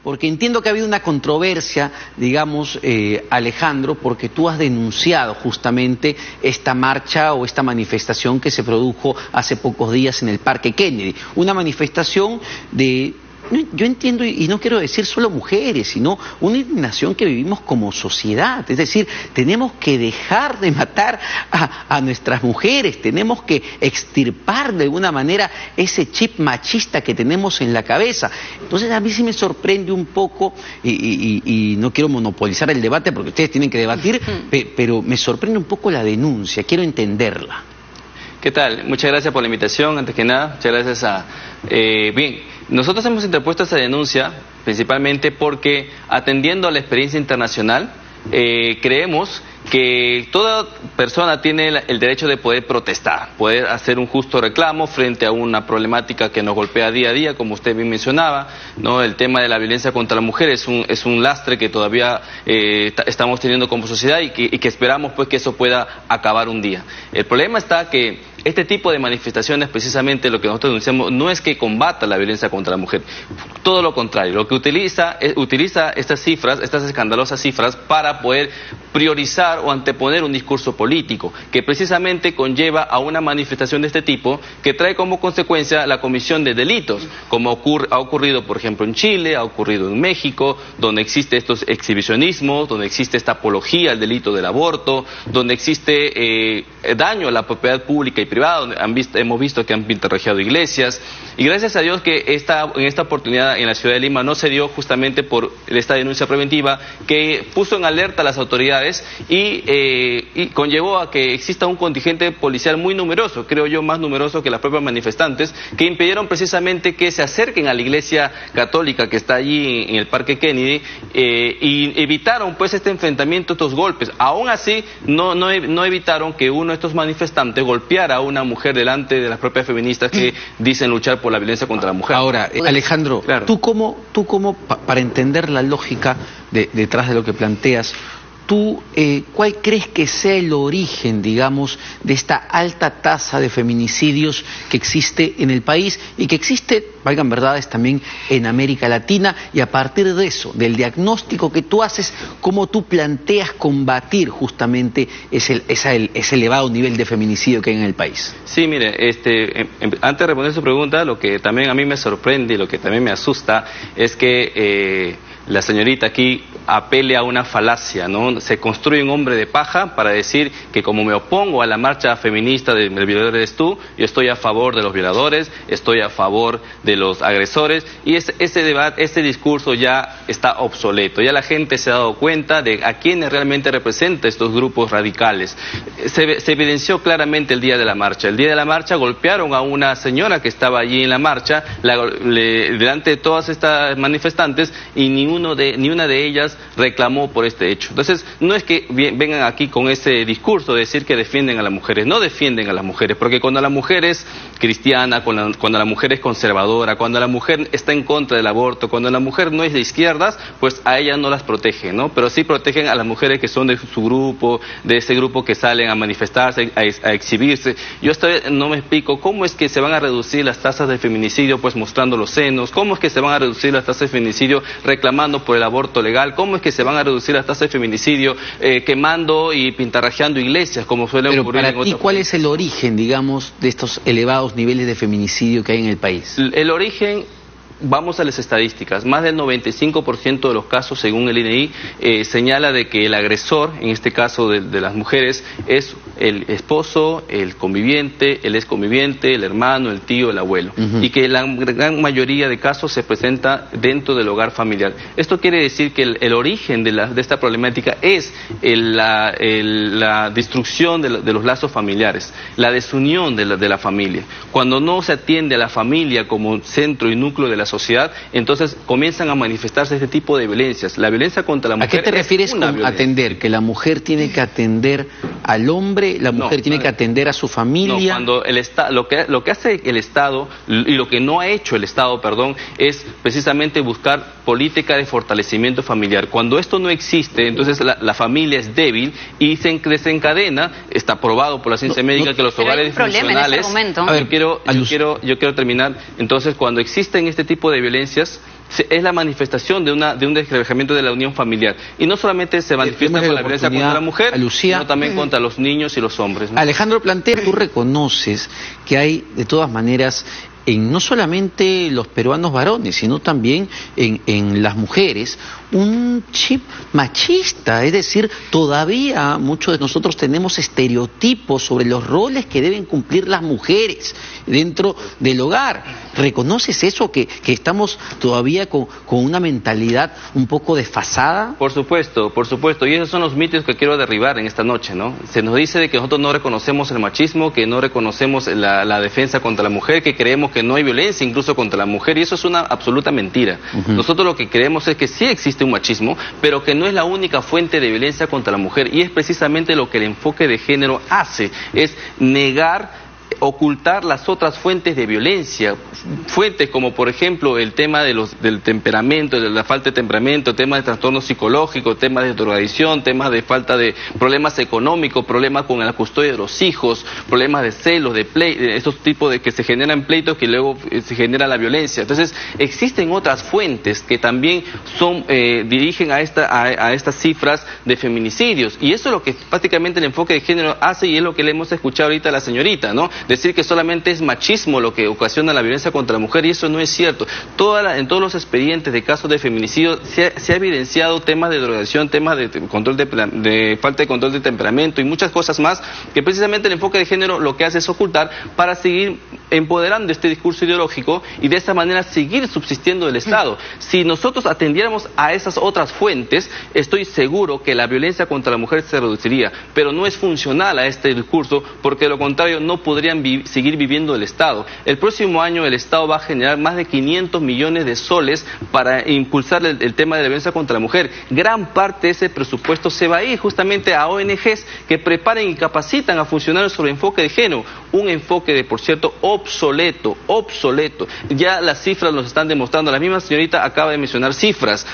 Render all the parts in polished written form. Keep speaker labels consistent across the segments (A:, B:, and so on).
A: Porque entiendo que ha habido una controversia, digamos, Alejandro, porque tú has denunciado justamente esta marcha o esta manifestación que se produjo hace pocos días en el Parque Kennedy. Una manifestación de... Yo entiendo, y no quiero decir solo mujeres, sino una indignación que vivimos como sociedad. Es decir, tenemos que dejar de matar a nuestras mujeres, tenemos que extirpar de alguna manera ese chip machista que tenemos en la cabeza. Entonces a mí sí me sorprende un poco, y no quiero monopolizar el debate porque ustedes tienen que debatir, pero me sorprende un poco la denuncia, quiero entenderla.
B: ¿Qué tal? Muchas gracias por la invitación, antes que nada, muchas gracias a... bien, nosotros hemos interpuesto esta denuncia principalmente porque, atendiendo a la experiencia internacional, creemos que toda persona tiene el derecho de poder protestar, poder hacer un justo reclamo frente a una problemática que nos golpea día a día, como usted bien mencionaba, ¿no? El tema de la violencia contra la mujer es un lastre que todavía estamos teniendo como sociedad y que esperamos pues que eso pueda acabar un día. El problema está que este tipo de manifestaciones, precisamente lo que nosotros denunciamos, no es que combata la violencia contra la mujer, todo lo contrario, lo que utiliza estas cifras, estas escandalosas cifras, para poder priorizar o anteponer un discurso político, que precisamente conlleva a una manifestación de este tipo, que trae como consecuencia la comisión de delitos, como ha ocurrido, por ejemplo, en Chile, ha ocurrido en México, donde existe estos exhibicionismos, donde existe esta apología al delito del aborto, donde existe daño a la propiedad pública y privada, donde hemos visto que han pintarrajeado iglesias, y gracias a Dios que en esta oportunidad en la ciudad de Lima no se dio, justamente por esta denuncia preventiva que puso en alerta a las autoridades y conllevó a que exista un contingente policial muy numeroso, creo yo más numeroso que las propias manifestantes, que impidieron precisamente que se acerquen a la iglesia católica que está allí en el Parque Kennedy, y evitaron pues este enfrentamiento, estos golpes. Aún así no evitaron que uno de estos manifestantes golpeara a una mujer delante de las propias feministas que dicen luchar por la violencia contra la mujer.
A: Ahora, Alejandro,
B: claro,
A: tú como para entender la lógica detrás de lo que planteas, ¿tú cuál crees que sea el origen, digamos, de esta alta tasa de feminicidios que existe en el país y que existe, valgan verdades, también en América Latina? Y a partir de eso, del diagnóstico que tú haces, ¿cómo tú planteas combatir justamente ese elevado nivel de feminicidio que hay en el país?
B: Sí, mire, antes de responder su pregunta, lo que también a mí me sorprende y lo que también me asusta es que la señorita aquí apele a una falacia, ¿no? Se construye un hombre de paja para decir que como me opongo a la marcha feminista de "El violador eres tú", yo estoy a favor de los violadores, estoy a favor de los agresores, y ese debate, ese discurso ya está obsoleto. Ya la gente se ha dado cuenta de a quiénes realmente representan estos grupos radicales. Se evidenció claramente el día de la marcha. El día de la marcha golpearon a una señora que estaba allí en la marcha, delante de todas estas manifestantes, y ni una de ellas reclamó por este hecho. Entonces, no es que vengan aquí con ese discurso de decir que defienden a las mujeres. No defienden a las mujeres, porque cuando la mujer es cristiana, cuando la mujer es conservadora, cuando la mujer está en contra del aborto, cuando la mujer no es de izquierdas, pues a ellas no las protegen, ¿no? Pero sí protegen a las mujeres que son de su grupo, de ese grupo que salen a manifestarse, a exhibirse. Yo no me explico cómo es que se van a reducir las tasas de feminicidio pues mostrando los senos, cómo es que se van a reducir las tasas de feminicidio reclamando por el aborto legal, cómo es que se van a reducir las tasas de feminicidio quemando y pintarrajeando iglesias, como suele ocurrir en otros países.
A: Pero para ti, ¿cuál es el origen, digamos, de estos elevados niveles de feminicidio que hay en el país?
B: El origen... Vamos a las estadísticas. Más del 95% de los casos, según el INEI, señala de que el agresor, en este caso de las mujeres, es el esposo, el conviviente, el exconviviente, el hermano, el tío, el abuelo. Y que la gran mayoría de casos se presenta dentro del hogar familiar. Esto quiere decir que el origen de esta problemática es la destrucción de los lazos familiares, la desunión de la familia. Cuando no se atiende a la familia como centro y núcleo de la sociedad, entonces comienzan a manifestarse este tipo de violencias. La violencia contra la mujer.
A: ¿A qué te refieres con atender? ¿Que la mujer tiene que atender al hombre? ¿La mujer tiene que atender a su familia?
B: No, cuando lo que hace el Estado, y lo que no ha hecho el Estado, perdón, es precisamente buscar política de fortalecimiento familiar. Cuando esto no existe, entonces la familia es débil y se desencadena. Está probado por la ciencia médica que los hogares disfuncionales...
C: A ver,
B: yo quiero terminar. Entonces, cuando existen este tipo de violencias, es la manifestación de un desquebrajamiento de la unión familiar. Y no solamente se manifiesta con la violencia contra la mujer, sino también contra los niños y los hombres, ¿no?
A: Alejandro plantea, tú reconoces que hay de todas maneras no solamente los peruanos varones, sino también en las mujeres, un chip machista, es decir, todavía muchos de nosotros tenemos estereotipos sobre los roles que deben cumplir las mujeres dentro del hogar. ¿Reconoces eso, que estamos todavía con una mentalidad un poco desfasada?
B: Por supuesto, y esos son los mitos que quiero derribar en esta noche, ¿no? Se nos dice de que nosotros no reconocemos el machismo, que no reconocemos la defensa contra la mujer, que creemos que no hay violencia incluso contra la mujer, y eso es una absoluta mentira. Nosotros lo que creemos es que sí existe un machismo, pero que no es la única fuente de violencia contra la mujer, y es precisamente lo que el enfoque de género hace, es negar, ocultar las otras fuentes de violencia, fuentes como por ejemplo el tema del temperamento, de la falta de temperamento, temas de trastornos psicológicos, temas de drogadicción, temas de falta de problemas económicos, problemas con la custodia de los hijos, problemas de celos, de estos tipos de que se generan pleitos que luego se genera la violencia. Entonces existen otras fuentes que también dirigen a estas cifras de feminicidios, y eso es lo que prácticamente el enfoque de género hace, y es lo que le hemos escuchado ahorita a la señorita, ¿no? Decir que solamente es machismo lo que ocasiona la violencia contra la mujer, y eso no es cierto. En todos los expedientes de casos de feminicidio se ha evidenciado temas de drogadicción, temas de falta de control de temperamento y muchas cosas más, que precisamente el enfoque de género lo que hace es ocultar para seguir empoderando este discurso ideológico y de esta manera seguir subsistiendo el Estado. Si nosotros atendiéramos a esas otras fuentes, estoy seguro que la violencia contra la mujer se reduciría, pero no es funcional a este discurso, porque de lo contrario no podrían seguir viviendo el Estado. El próximo año el Estado va a generar más de 500 millones de soles para impulsar el tema de la violencia contra la mujer. Gran parte de ese presupuesto se va a ir justamente a ONGs que preparen y capacitan a funcionarios sobre enfoque de género, un enfoque por cierto, obsoleto. Ya las cifras nos están demostrando, la misma señorita acaba de mencionar cifras.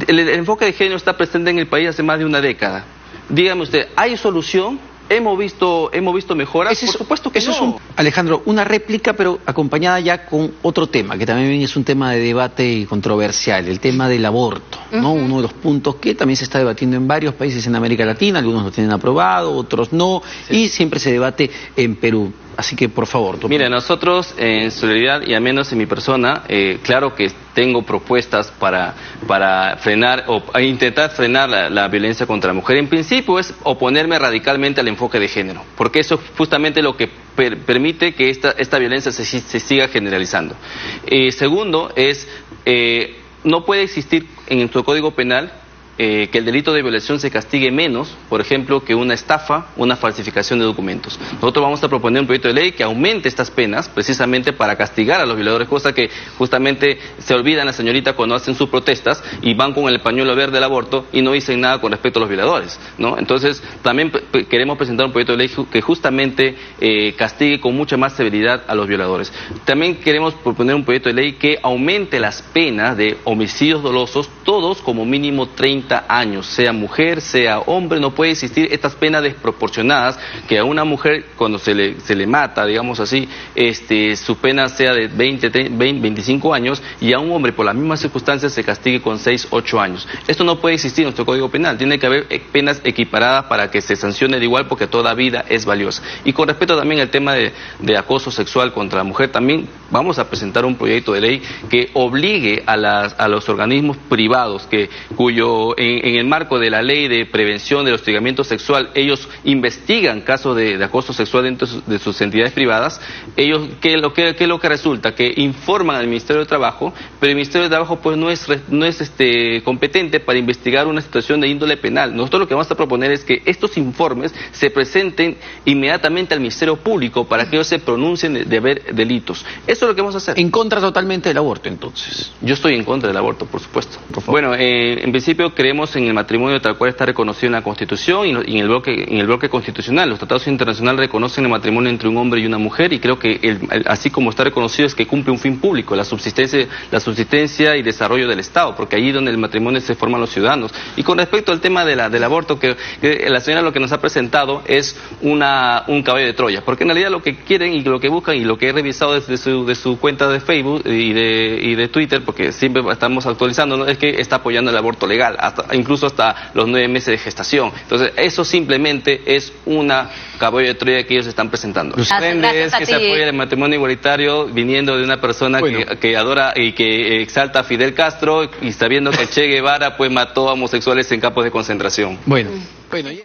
B: El enfoque de género está presente en el país hace más de una década. Dígame usted, ¿hay solución? ¿Hemos visto mejoras? Por supuesto que no.
A: Alejandro, una réplica, pero acompañada ya con otro tema, que también es un tema de debate controversial, el tema del aborto, ¿no? Uno de los puntos que también se está debatiendo en varios países en América Latina, algunos lo tienen aprobado, otros no, y siempre se debate en Perú. Así que, por favor.
B: Mira, nosotros en Solidaridad, y al menos en mi persona, claro que tengo propuestas para frenar o intentar frenar la violencia contra la mujer. En principio es oponerme radicalmente al enfoque de género, porque eso es justamente lo que permite que esta violencia se siga generalizando. Segundo es, no puede existir en nuestro Código Penal que el delito de violación se castigue menos, por ejemplo, que una estafa, una falsificación de documentos. Nosotros vamos a proponer un proyecto de ley que aumente estas penas, precisamente para castigar a los violadores, cosa que justamente se olvidan la señorita cuando hacen sus protestas y van con el pañuelo verde del aborto y no dicen nada con respecto a los violadores, ¿no? Entonces, también queremos presentar un proyecto de ley que justamente castigue con mucha más severidad a los violadores. También queremos proponer un proyecto de ley que aumente las penas de homicidios dolosos, todos como mínimo 30 años, sea mujer, sea hombre. No puede existir estas penas desproporcionadas, que a una mujer cuando se le mata, digamos así, su pena sea de 25 años, y a un hombre por las mismas circunstancias se castigue con 6, 8 años. Esto no puede existir en nuestro Código Penal. Tiene que haber penas equiparadas para que se sancione de igual, porque toda vida es valiosa. Y con respecto también al tema de acoso sexual contra la mujer, también vamos a presentar un proyecto de ley que obligue a los organismos privados cuyo en el marco de la ley de prevención del hostigamiento sexual, ellos investigan casos de acoso sexual dentro de sus entidades privadas. Ellos, ¿qué es lo que resulta? Que informan al Ministerio de Trabajo, pero el Ministerio de Trabajo pues no es competente para investigar una situación de índole penal. Nosotros lo que vamos a proponer es que estos informes se presenten inmediatamente al Ministerio Público para que ellos se pronuncien de haber delitos. Eso es lo que vamos a hacer.
A: ¿En contra totalmente del aborto, entonces?
B: Yo estoy en contra del aborto, por supuesto. Por favor. Bueno, en principio creemos en el matrimonio tal cual está reconocido en la Constitución y en el bloque constitucional. Los tratados internacionales reconocen el matrimonio entre un hombre y una mujer, y creo que así como está reconocido es que cumple un fin público, la subsistencia y desarrollo del Estado, porque allí donde el matrimonio se forman los ciudadanos. Y con respecto al tema del aborto, que la señora lo que nos ha presentado es un caballo de Troya, porque en realidad lo que quieren y lo que buscan, y lo que he revisado desde su cuenta de Facebook y de Twitter, porque siempre estamos actualizando, ¿no?, es que está apoyando el aborto legal, incluso hasta los 9 meses de gestación. Entonces, eso simplemente es una caballo de Troya que ellos están presentando. Lo sorprendente es que se apoya el matrimonio igualitario viniendo de una persona que adora y que exalta a Fidel Castro, y sabiendo que Che Guevara pues mató a homosexuales en campos de concentración.
A: Bueno.